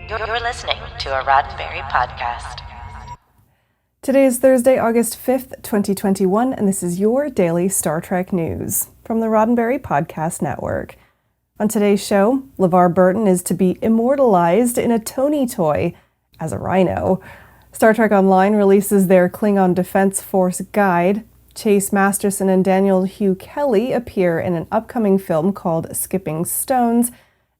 You're listening to a Roddenberry podcast. Today is Thursday, August 5th, 2021, and this is your daily Star Trek news from the Roddenberry Podcast Network. On today's show, LeVar Burton is to be immortalized in a Tonie toy as a rhino. Star Trek Online releases their Klingon Defense Force guide. Chase Masterson and Daniel Hugh Kelly appear in an upcoming film called Skipping Stones.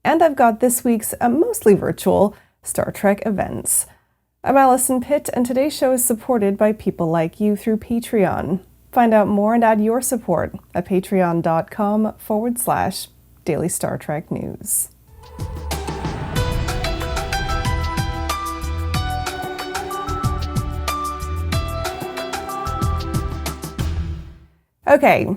And I've got this week's mostly virtual Star Trek events. I'm Alison Pitt, and today's show is supported by people like you through Patreon. Find out more and add your support at patreon.com/Daily Star Trek News. Okay,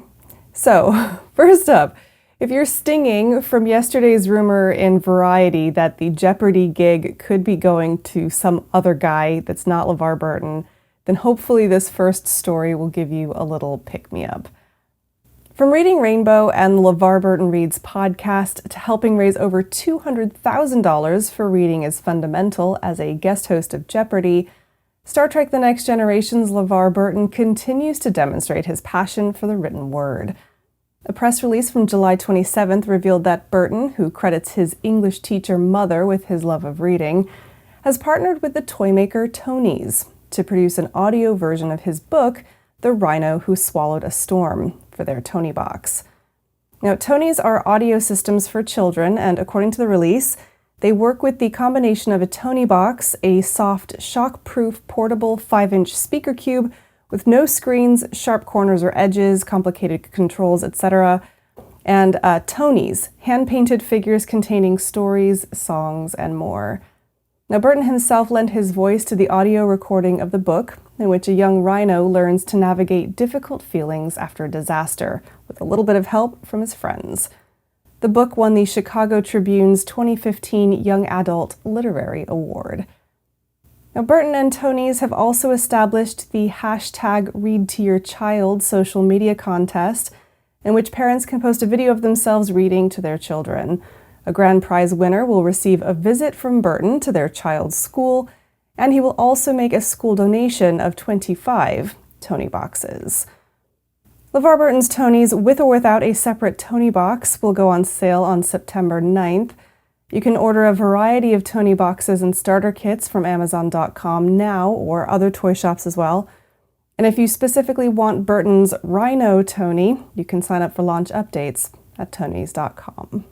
so first up, if you're stinging from yesterday's rumor in Variety that the Jeopardy gig could be going to some other guy that's not LeVar Burton, then hopefully this first story will give you a little pick-me-up. From Reading Rainbow and LeVar Burton Reads podcast to helping raise over $200,000 for Reading is Fundamental as a guest host of Jeopardy, Star Trek The Next Generation's LeVar Burton continues to demonstrate his passion for the written word. A press release from July 27th revealed that Burton, who credits his English teacher mother with his love of reading, has partnered with the toy maker Tonie's to produce an audio version of his book, The Rhino Who Swallowed a Storm, for their Tonie box. Now, Tonie's are audio systems for children, and according to the release, they work with the combination of a Tonie box, a soft, shock-proof, portable 5-inch speaker cube, with no screens, sharp corners or edges, complicated controls, etc., and Tonie's, hand-painted figures containing stories, songs, and more. Now, Burton himself lent his voice to the audio recording of the book, in which a young rhino learns to navigate difficult feelings after a disaster, with a little bit of help from his friends. The book won the Chicago Tribune's 2015 Young Adult Literary Award. Now, Burton and Tonie's have also established the #ReadToYourChild social media contest, in which parents can post a video of themselves reading to their children. A grand prize winner will receive a visit from Burton to their child's school, and he will also make a school donation of 25 Tonie boxes. LeVar Burton's Tonie's, with or without a separate Tonie box, will go on sale on September 9th. You can order a variety of Tonie boxes and starter kits from Amazon.com now, or other toy shops as well. And if you specifically want Burton's Rhino Tonie, you can sign up for launch updates at Tonies.com.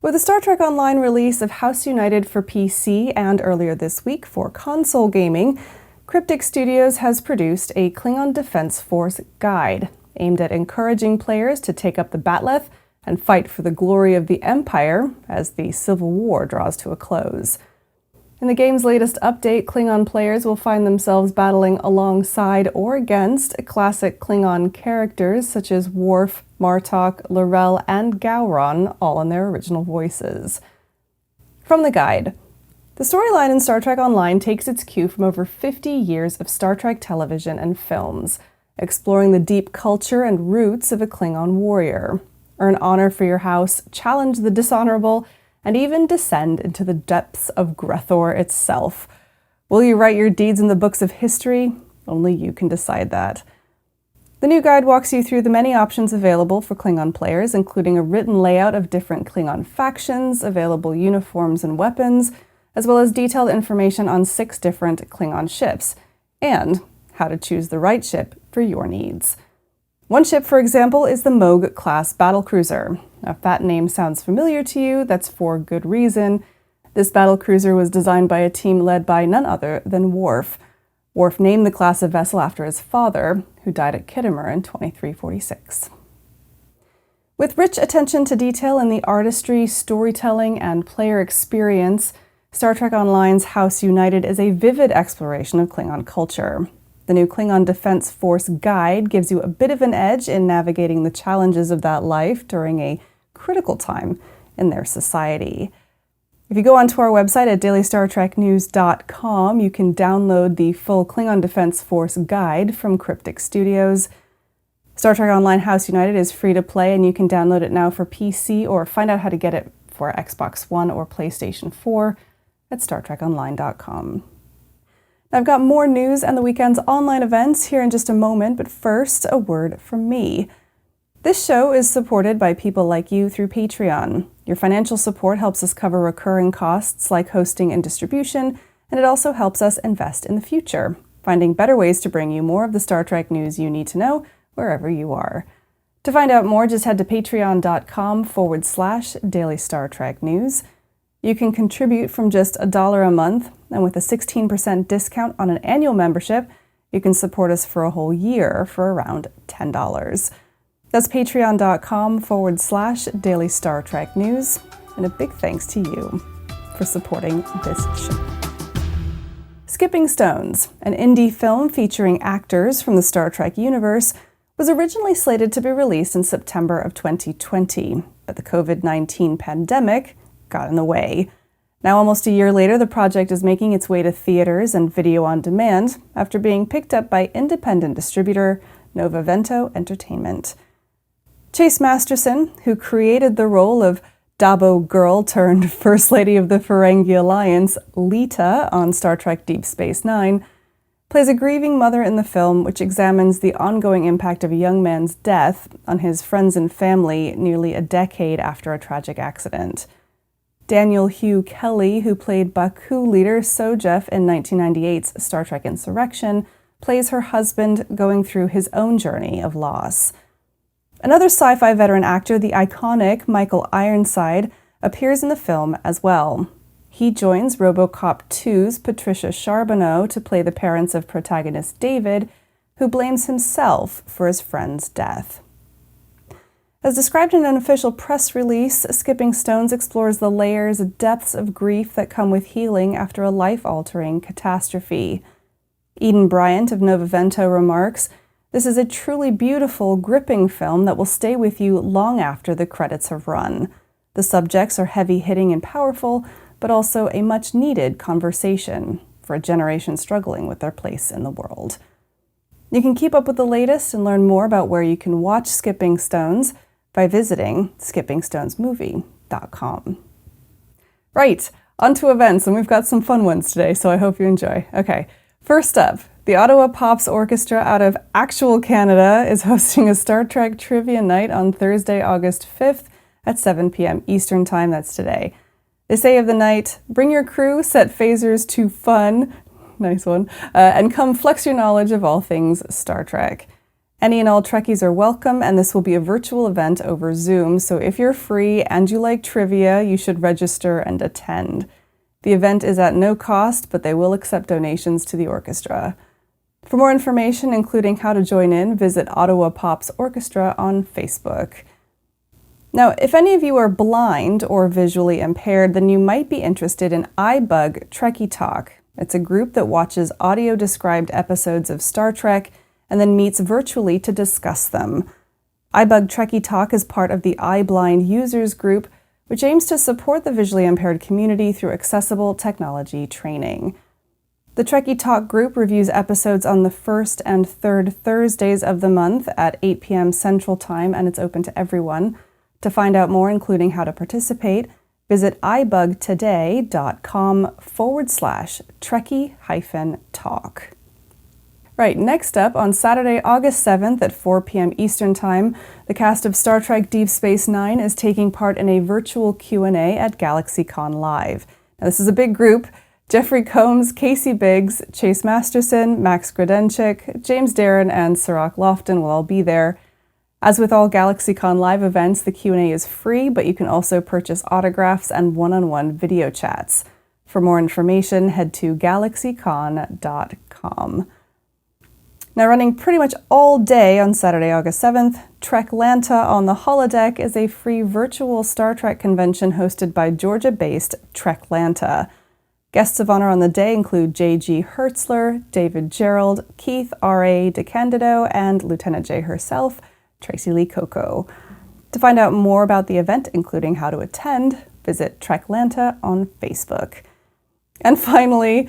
With the Star Trek Online release of House United for PC and earlier this week for console gaming, Cryptic Studios has produced a Klingon Defense Force guide aimed at encouraging players to take up the bat'leth and fight for the glory of the Empire as the Civil War draws to a close. In the game's latest update, Klingon players will find themselves battling alongside or against classic Klingon characters such as Worf, Martok, L'Rell, and Gowron, all in their original voices. From the guide, the storyline in Star Trek Online takes its cue from over 50 years of Star Trek television and films, exploring the deep culture and roots of a Klingon warrior. Earn honor for your house, challenge the dishonorable, and even descend into the depths of Grethor itself. Will you write your deeds in the books of history? Only you can decide that. The new guide walks you through the many options available for Klingon players, including a written layout of different Klingon factions, available uniforms and weapons, as well as detailed information on 6 different Klingon ships, and how to choose the right ship for your needs. One ship, for example, is the Moog-class battlecruiser. Now, if that name sounds familiar to you, that's for good reason. This battlecruiser was designed by a team led by none other than Worf. Worf named the class of vessel after his father, who died at Khitomer in 2346. With rich attention to detail in the artistry, storytelling, and player experience, Star Trek Online's House United is a vivid exploration of Klingon culture. The new Klingon Defense Force guide gives you a bit of an edge in navigating the challenges of that life during a critical time in their society. If you go onto our website at dailystartreknews.com, you can download the full Klingon Defense Force guide from Cryptic Studios. Star Trek Online House United is free to play, and you can download it now for PC or find out how to get it for Xbox One or PlayStation 4 at StarTrekOnline.com. I've got more news and the weekend's online events here in just a moment, but first, a word from me. This show is supported by people like you through Patreon. Your financial support helps us cover recurring costs like hosting and distribution, and it also helps us invest in the future, finding better ways to bring you more of the Star Trek news you need to know wherever you are. To find out more, just head to patreon.com/Daily Star Trek News. You can contribute from just $1 a month, and with a 16% discount on an annual membership, you can support us for a whole year for around $10. That's patreon.com/Daily Star Trek News, and a big thanks to you for supporting this show. Skipping Stones, an indie film featuring actors from the Star Trek universe, was originally slated to be released in September of 2020, but the COVID-19 pandemic got in the way. Now, almost a year later, the project is making its way to theaters and video on demand after being picked up by independent distributor Novavento Entertainment. Chase Masterson, who created the role of Dabo girl turned First Lady of the Ferengi Alliance, Lita, on Star Trek Deep Space Nine, plays a grieving mother in the film, which examines the ongoing impact of a young man's death on his friends and family nearly a decade after a tragic accident. Daniel Hugh Kelly, who played Baku leader Sojef in 1998's Star Trek Insurrection, plays her husband going through his own journey of loss. Another sci-fi veteran actor, the iconic Michael Ironside, appears in the film as well. He joins RoboCop 2's Patricia Charbonneau to play the parents of protagonist David, who blames himself for his friend's death. As described in an official press release, Skipping Stones explores the layers and depths of grief that come with healing after a life-altering catastrophe. Eden Bryant of Novavento remarks, "This is a truly beautiful, gripping film that will stay with you long after the credits have run. The subjects are heavy-hitting and powerful, but also a much-needed conversation for a generation struggling with their place in the world." You can keep up with the latest and learn more about where you can watch Skipping Stones by visiting skippingstonesmovie.com. Right, on to events, and we've got some fun ones today, so I hope you enjoy. Okay, first up, the Ottawa Pops Orchestra out of actual Canada is hosting a Star Trek trivia night on Thursday, August 5th at 7 p.m. Eastern Time, that's today. They say of the night, bring your crew, set phasers to fun, nice one, and come flex your knowledge of all things Star Trek. Any and all Trekkies are welcome, and this will be a virtual event over Zoom, so if you're free and you like trivia, you should register and attend. The event is at no cost, but they will accept donations to the orchestra. For more information, including how to join in, visit Ottawa Pops Orchestra on Facebook. Now, if any of you are blind or visually impaired, then you might be interested in iBug Trekkie Talk. It's a group that watches audio-described episodes of Star Trek and then meets virtually to discuss them. iBug Trekkie Talk is part of the iBlind Users Group, which aims to support the visually impaired community through accessible technology training. The Trekkie Talk group reviews episodes on the first and third Thursdays of the month at 8 p.m. Central Time, and it's open to everyone. To find out more, including how to participate, visit ibugtoday.com/Trekkie-talk. Right, next up, on Saturday, August 7th at 4 p.m. Eastern Time, the cast of Star Trek Deep Space Nine is taking part in a virtual Q&A at GalaxyCon Live. Now, this is a big group. Jeffrey Combs, Casey Biggs, Chase Masterson, Max Grodenchik, James Darren, and Sirach Lofton will all be there. As with all GalaxyCon Live events, the Q&A is free, but you can also purchase autographs and one-on-one video chats. For more information, head to galaxycon.com. Now, running pretty much all day on Saturday, August 7th, Treklanta on the Holodeck is a free virtual Star Trek convention hosted by Georgia-based Treklanta. Guests of honor on the day include J.G. Hertzler, David Gerald, Keith R.A. DeCandido, and Lieutenant J herself, Tracy Lee Coco. To find out more about the event, including how to attend, visit Treklanta on Facebook. And finally,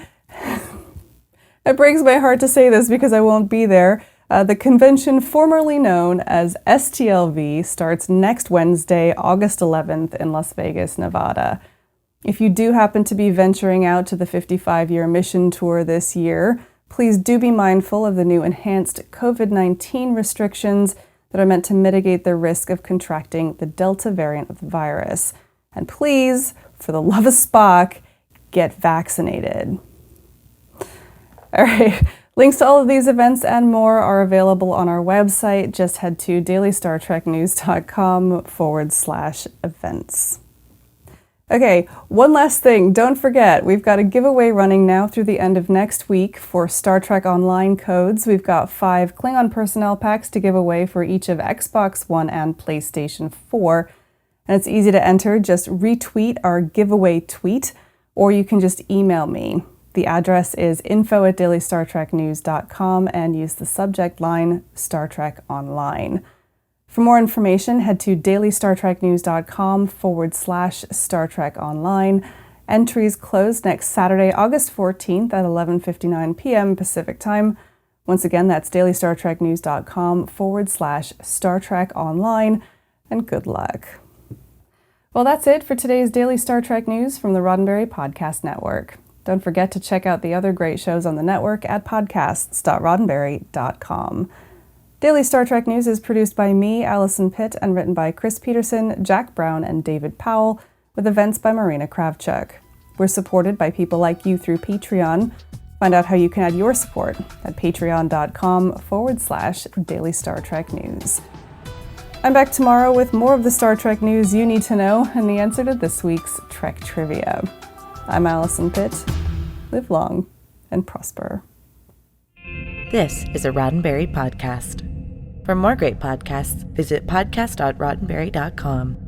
it breaks my heart to say this because I won't be there. The convention formerly known as STLV starts next Wednesday, August 11th in Las Vegas, Nevada. If you do happen to be venturing out to the 55-year mission tour this year, please do be mindful of the new enhanced COVID-19 restrictions that are meant to mitigate the risk of contracting the Delta variant of the virus. And please, for the love of Spock, get vaccinated. All right, links to all of these events and more are available on our website. Just head to dailystartreknews.com/events. Okay, one last thing. Don't forget, we've got a giveaway running now through the end of next week for Star Trek Online codes. We've got 5 Klingon personnel packs to give away for each of Xbox One and PlayStation 4. And it's easy to enter. Just retweet our giveaway tweet, or you can just email me. The address is info@dailystartreknews.com and use the subject line Star Trek Online. For more information, head to dailystartreknews.com/Star Trek Online. Entries close next Saturday, August 14th at 11:59 p.m. Pacific Time. Once again, that's dailystartreknews.com/Star Trek Online, and good luck. Well, that's it for today's Daily Star Trek News from the Roddenberry Podcast Network. Don't forget to check out the other great shows on the network at podcasts.roddenberry.com. Daily Star Trek News is produced by me, Alison Pitt, and written by Chris Peterson, Jack Brown, and David Powell, with events by Marina Kravchuk. We're supported by people like you through Patreon. Find out how you can add your support at patreon.com/Daily Star Trek News. I'm back tomorrow with more of the Star Trek news you need to know and the answer to this week's Trek Trivia. I'm Alison Pitt. Live long and prosper. This is a Roddenberry podcast. For more great podcasts, visit podcast.roddenberry.com.